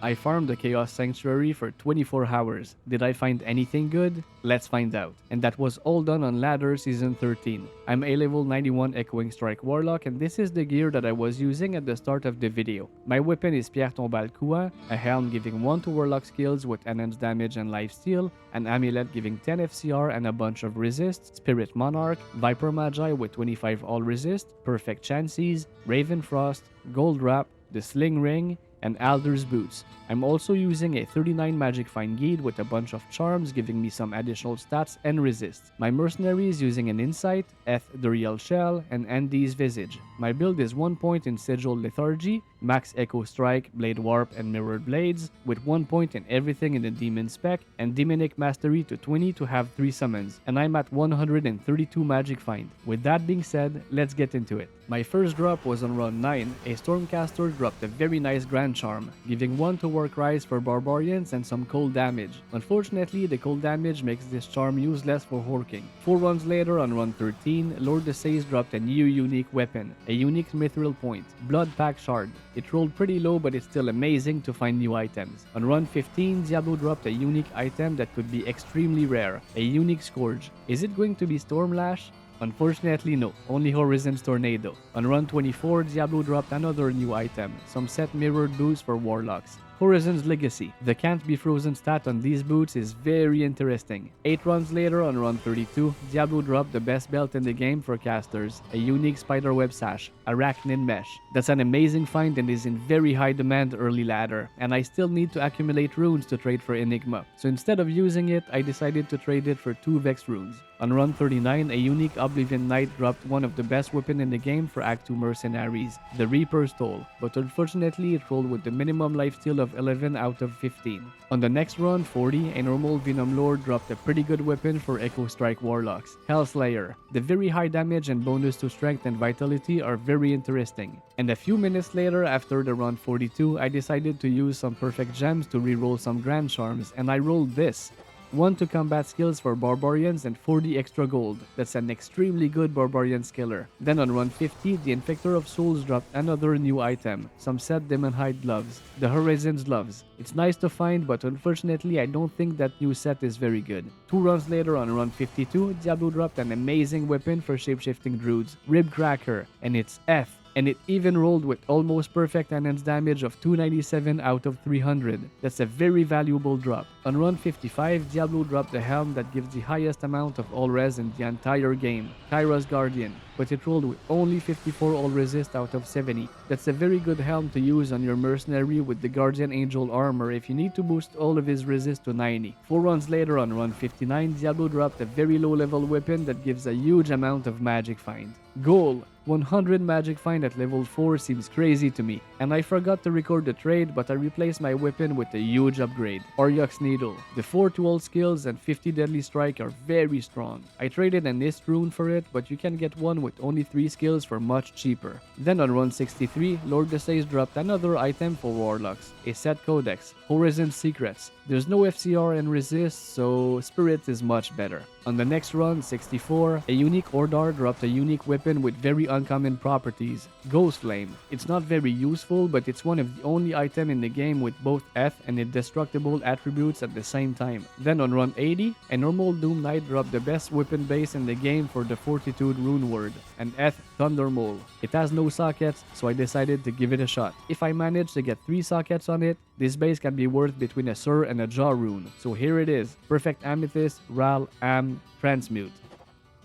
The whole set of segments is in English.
I farmed the Chaos Sanctuary for 24 hours. Did I find anything good? Let's find out. And that was all done on Ladder Season 13. I'm a level 91 Echoing Strike Warlock, and this is the gear that I was using at the start of the video. My weapon is Pierre Tombal Kua, a helm giving 1 to Warlock skills with enhanced damage and lifesteal, an amulet giving 10 FCR and a bunch of resist, Spirit Monarch, Viper Magi with 25 all resist, Perfect Chances, Raven Frost, Gold Wrap, the Sling Ring, and Alder's Boots. I'm also using a 39 Magic Find Guide with a bunch of charms giving me some additional stats and resist. My mercenary is using an Insight, the Real Shell, and Andy's Visage. My build is 1 point in Sigil Lethargy, Max Echo Strike, Blade Warp, and Mirrored Blades, with 1 point in everything in the Demon spec, and Demonic Mastery to 20 to have 3 summons, and I'm at 132 Magic Find. With that being said, let's get into it. My first drop was on run 9, a Stormcaster dropped a very nice Grand Charm, giving 1 to Warcries for Barbarians and some cold damage. Unfortunately, the cold damage makes this charm useless for Horking. 4 runs later on run 13, Lord Desays dropped a new unique weapon, a unique Mithril Point, Blood Pack Shard. It rolled pretty low, but it's still amazing to find new items. On run 15, Diablo dropped a unique item that could be extremely rare, a unique Scourge. Is it going to be Stormlash? Unfortunately no, only Horizon's Tornado. On run 24, Diablo dropped another new item, some set mirrored boots for Warlocks. Horizon's Legacy. The can't be frozen stat on these boots is very interesting. 8 runs later on run 32, Diablo dropped the best belt in the game for casters, a unique Spiderweb Sash, Arachnid Mesh. That's an amazing find and is in very high demand early ladder, and I still need to accumulate runes to trade for Enigma. So instead of using it, I decided to trade it for 2 Vex runes. On run 39, a unique Oblivion Knight dropped one of the best weapons in the game for Act 2 mercenaries, the Reaper's Toll, but unfortunately it rolled with the minimum lifesteal of 11 out of 15. On the next run, 40, a normal Venom Lord dropped a pretty good weapon for Echo Strike Warlocks, Hellslayer. The very high damage and bonus to strength and vitality are very interesting. And a few minutes later, after the run 42, I decided to use some perfect gems to reroll some Grand Charms, and I rolled this. 1 to combat skills for Barbarians and 40 extra gold. That's an extremely good Barbarian skiller. Then on run 50, the Infector of Souls dropped another new item, some set Demon Hide gloves, the Horizon's gloves. It's nice to find, but unfortunately I don't think that new set is very good. 2 runs later on run 52, Diablo dropped an amazing weapon for shapeshifting druids, Rib Cracker, and it's F. And it even rolled with almost perfect enhanced damage of 297 out of 300. That's a very valuable drop. On run 55, Diablo dropped the helm that gives the highest amount of all res in the entire game, Kyra's Guardian, but it rolled with only 54 all resist out of 70. That's a very good helm to use on your mercenary with the Guardian Angel armor if you need to boost all of his resist to 90. 4 runs later on run 59, Diablo dropped a very low level weapon that gives a huge amount of magic find. Goal! 100 magic find at level 4 seems crazy to me, and I forgot to record the trade, but I replaced my weapon with a huge upgrade, Oryok's Needle. The 4 to all skills and 50 deadly strike are very strong. I traded an Ist rune for it, but you can get one with only 3 skills for much cheaper. Then on run 63, Lord Desays dropped another item for Warlocks, a set codex, Horizon's Secrets. There's no FCR and resist, so Spirit is much better. On the next run, 64, a unique Ordar dropped a unique weapon with very uncommon properties, Ghost Flame. It's not very useful, but it's one of the only items in the game with both F and indestructible attributes at the same time. Then on run 80, a normal Doom Knight dropped the best weapon base in the game for the Fortitude rune word, an F Thunder Mole. It has no sockets, so I decided to give it a shot. If I manage to get 3 sockets on it, this base can be worth between a Sur and a Jaw rune. So here it is, Perfect Amethyst, Ral, Am, Transmute.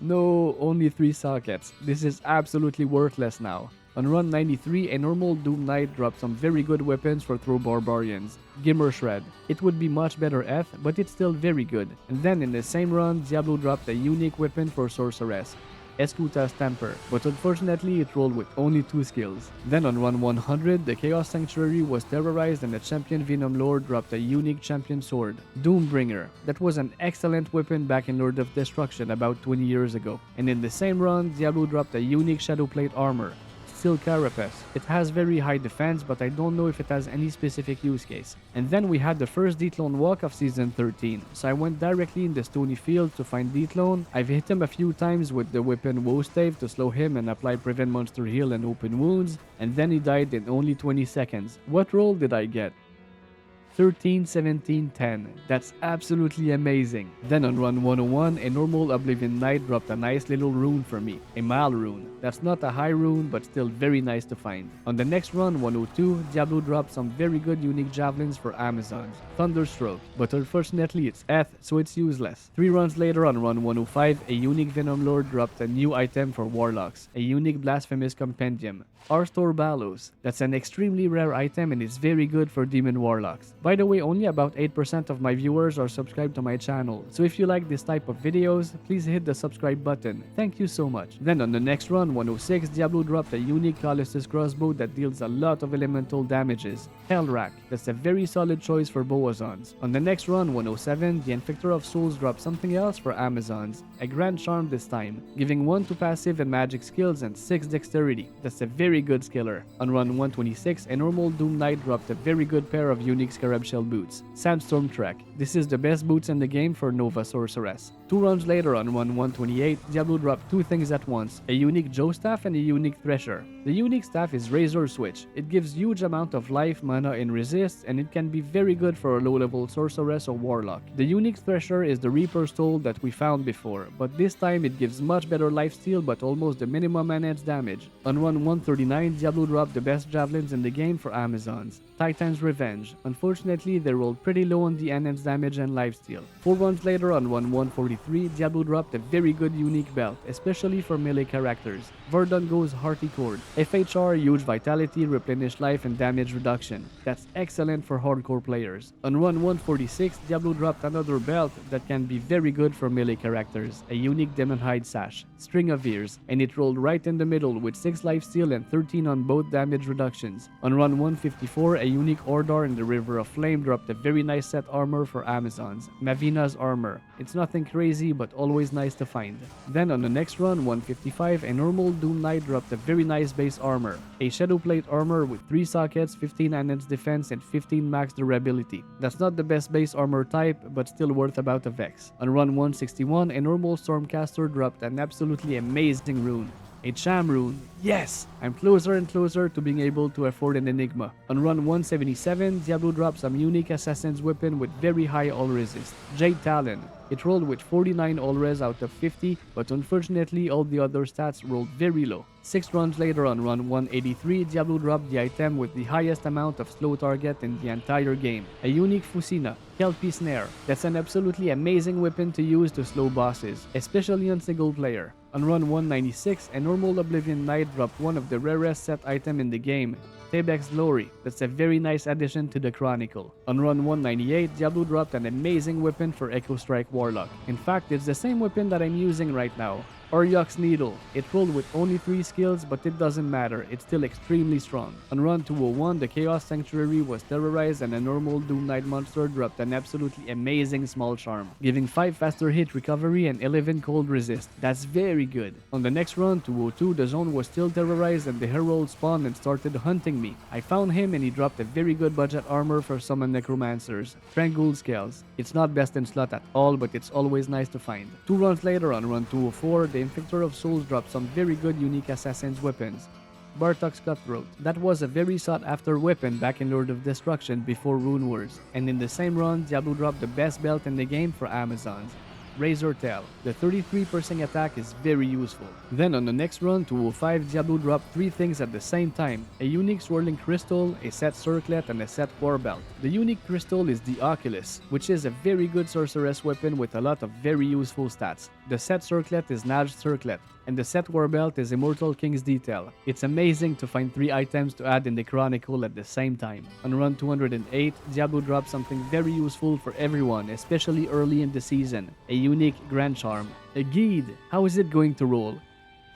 No, only 3 sockets. This is absolutely worthless now. On run 93, a normal Doom Knight dropped some very good weapons for Throw Barbarians. Gimmer Shred. It would be much better F, but it's still very good. And then in the same run, Diablo dropped a unique weapon for Sorceress, Escuta's Temper, but unfortunately it rolled with only 2 skills. Then on run 100, the Chaos Sanctuary was terrorized and the champion Venom Lord dropped a unique champion sword, Doombringer. That was an excellent weapon back in Lord of Destruction about 20 years ago. And in the same run, Diablo dropped a unique Shadowplate armor, Steel Carapace. It has very high defense, but I don't know if it has any specific use case. And then we had the first D-Clone walk of season 13, so I went directly in the Stony Field to find D-Clone. I've hit him a few times with the weapon Woestave to slow him and apply Prevent Monster Heal and Open Wounds, and then he died in only 20 seconds. What roll did I get? 13, 17, 10. That's absolutely amazing. Then on run 101, a normal Oblivion Knight dropped a nice little rune for me, a Mal rune. That's not a high rune, but still very nice to find. On the next run, 102, Diablo dropped some very good unique javelins for Amazons, Thunderstroke, but unfortunately it's Eth, so it's useless. 3 runs later on run 105, a unique Venom Lord dropped a new item for Warlocks, a unique Blasphemous Compendium, Arstor Balos. That's an extremely rare item and it's very good for Demon Warlocks. By the way, only about 8% of my viewers are subscribed to my channel, so if you like this type of videos, please hit the subscribe button. Thank you so much. Then on the next run, 106, Diablo dropped a unique Colossus crossbow that deals a lot of elemental damages, Hellrack. That's a very solid choice for Boazons. On the next run, 107, the Infector of Souls dropped something else for Amazons, a Grand Charm this time, giving 1 to passive and magic skills and 6 dexterity. That's a very good skiller. On run 126, a normal Doom Knight dropped a very good pair of unique Scarab Shell boots, Sandstorm Trek. This is the best boots in the game for Nova Sorceress. 2 runs later on run 128, Diablo dropped 2 things at once, a unique Joe Staff and a unique Thresher. The unique staff is Razor Switch. It gives huge amount of life, mana, and resist, and it can be very good for a low-level Sorceress or Warlock. The unique Thresher is the Reaper's Toll that we found before, but this time it gives much better lifesteal but almost the minimum enhanced damage. On run 139, Diablo dropped the best javelins in the game for Amazons, Titan's Revenge. Unfortunately, they rolled pretty low on the enhanced damage and lifesteal. 4 runs later on run 143, Diablo dropped a very good unique belt, especially for melee characters, Verdungo's Hearty Cord. FHR, huge vitality, replenish life and damage reduction. That's excellent for hardcore players. On run 146, Diablo dropped another belt that can be very good for melee characters, a unique Demon Hide Sash, String of Ears, and it rolled right in the middle with 6 lifesteal and 13 on both damage reductions. On run 154, a unique Ordar in the River of Flame dropped a very nice set armor for Amazons, Mavina's Armor. It's nothing crazy but always nice to find. Then on the next run, 155, a normal Doom Knight dropped a very nice base armor, a Shadowplate armor with 3 sockets, 15 enhanced defense, and 15 max durability. That's not the best base armor type, but still worth about a Vex. On run 161, a normal Stormcaster dropped an absolutely amazing rune, a Cham rune. Yes! I'm closer and closer to being able to afford an Enigma. On run 177, Diablo dropped some unique Assassin's Weapon with very high all resist, Jade Talon. It rolled with 49 all res out of 50, but unfortunately all the other stats rolled very low. 6 runs later on run 183, Diablo dropped the item with the highest amount of slow target in the entire game, a unique Fusina, Kelpie Snare. That's an absolutely amazing weapon to use to slow bosses, especially on single player. On run 196, a normal Oblivion Knight dropped one of the rarest set item in the game, Tebex Glory. That's a very nice addition to the Chronicle. On run 198, Diablo dropped an amazing weapon for Echoing Strike Warlock. In fact, it's the same weapon that I'm using right now, Oryok's Needle. It rolled with only 3 skills, but it doesn't matter, it's still extremely strong. On run 201, the Chaos Sanctuary was terrorized and a normal Doom Knight monster dropped an absolutely amazing small charm, giving 5 faster hit recovery and 11 cold resist. That's very good. On the next run, 202, the zone was still terrorized and the Herald spawned and started hunting me. I found him and he dropped a very good budget armor for summon necromancers, Trangul Scales. It's not best in slot at all, but it's always nice to find. 2 runs later on run 204, the Infector of Souls dropped some very good unique Assassin's Weapons, Bartok's Cutthroat. That was a very sought after weapon back in Lord of Destruction before Rune Wars, and in the same run, Diablo dropped the best belt in the game for Amazons, Razor Tail. The 33% attack is very useful. Then on the next run, 205, Diablo dropped 3 things at the same time, a unique Swirling Crystal, a set Circlet, and a set War Belt. The unique crystal is the Oculus, which is a very good sorceress weapon with a lot of very useful stats. The set Circlet is Naj's Circlet, and the set War Belt is Immortal King's Detail. It's amazing to find 3 items to add in the Chronicle at the same time. On run 208, Diablo dropped something very useful for everyone, especially early in the season, a unique Grand Charm, a Guide. How is it going to roll?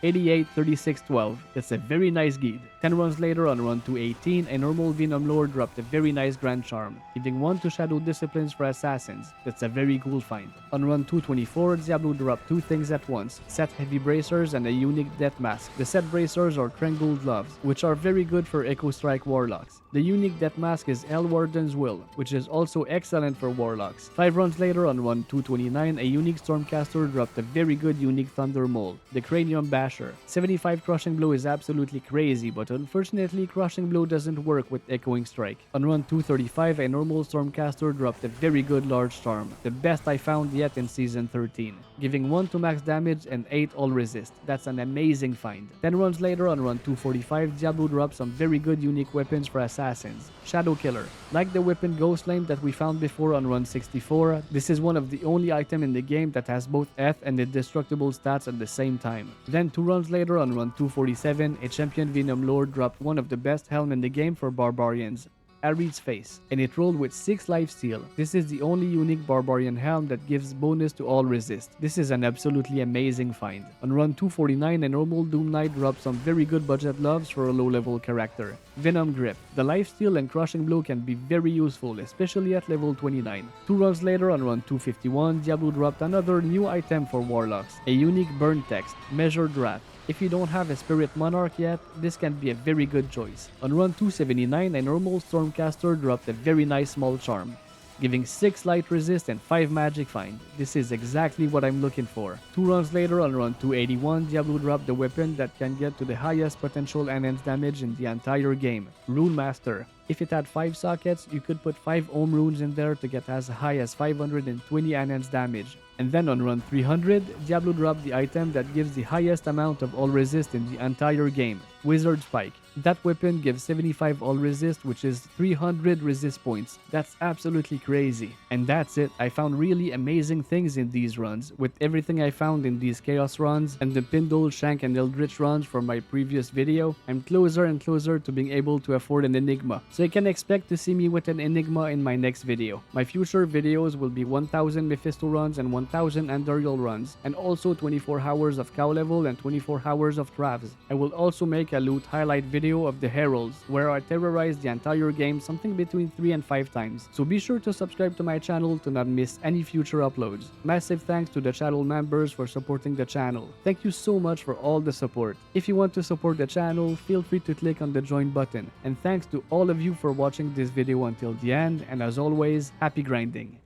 88, 36, 12. That's a very nice Guide. 10 runs later on run 218, a normal Venom Lord dropped a very nice Grand Charm, giving 1 to Shadow Disciplines for Assassins. That's a very cool find. On run 224, Diablo dropped 2 things at once, set Heavy Bracers and a unique Death Mask. The set Bracers are Trangul Gloves, which are very good for Echoing Strike Warlocks. The unique Death Mask is Hellwarden's Will, which is also excellent for Warlocks. 5 runs later on run 229, a unique Stormcaster dropped a very good unique Thunder Mole, the Cranium Bash Slasher. 75 Crushing Blow is absolutely crazy, but unfortunately Crushing Blow doesn't work with Echoing Strike. On run 235, a normal Stormcaster dropped a very good large storm, the best I found yet in Season 13, giving 1 to max damage and 8 all resist. That's an amazing find. 10 runs later on run 245, Diablo dropped some very good unique weapons for assassins. Shadow Killer. Like the weapon Ghost Flame that we found before on run 64, this is one of the only items in the game that has both Eth and indestructible stats at the same time. Then 2 runs later on run 247, a champion Venom Lord dropped one of the best helm in the game for barbarians, Arid's Face, and it rolled with 6 lifesteal. This is the only unique barbarian helm that gives bonus to all resist. This is an absolutely amazing find. On run 249, a normal Doom Knight dropped some very good budget loves for a low level character. Venom Grip. The lifesteal and crushing blow can be very useful, especially at level 29. 2 runs later on run 251, Diablo dropped another new item for warlocks, a unique burn text, Measured Wrath. If you don't have a Spirit Monarch yet, this can be a very good choice. On run 279, a normal Stormcaster dropped a very nice small charm, giving 6 light resist and 5 magic find. This is exactly what I'm looking for. 2 runs later on run 281, Diablo dropped the weapon that can get to the highest potential enhanced damage in the entire game, Rune Master. If it had 5 sockets, you could put 5 Ohm runes in there to get as high as 520 enhanced damage. And then on run 300, Diablo dropped the item that gives the highest amount of all resist in the entire game, Wizard Spike. That weapon gives 75 all resist, which is 300 resist points. That's absolutely crazy. And that's it. I found really amazing things in these runs. With everything I found in these Chaos runs and the Pindle, Shank, and Eldritch runs from my previous video, I'm closer and closer to being able to afford an Enigma. So you can expect to see me with an Enigma in my next video. My future videos will be 1000 Mephisto runs and 1000 Andariel runs, and also 24 hours of cow level and 24 hours of Travs. I will also make a loot highlight video of the Heralds, where I terrorize the entire game something between 3 and 5 times. So be sure to subscribe to my channel to not miss any future uploads. Massive thanks to the channel members for supporting the channel. Thank you so much for all the support. If you want to support the channel, feel free to click on the join button. And thanks to all of you for watching this video until the end, and as always, happy grinding.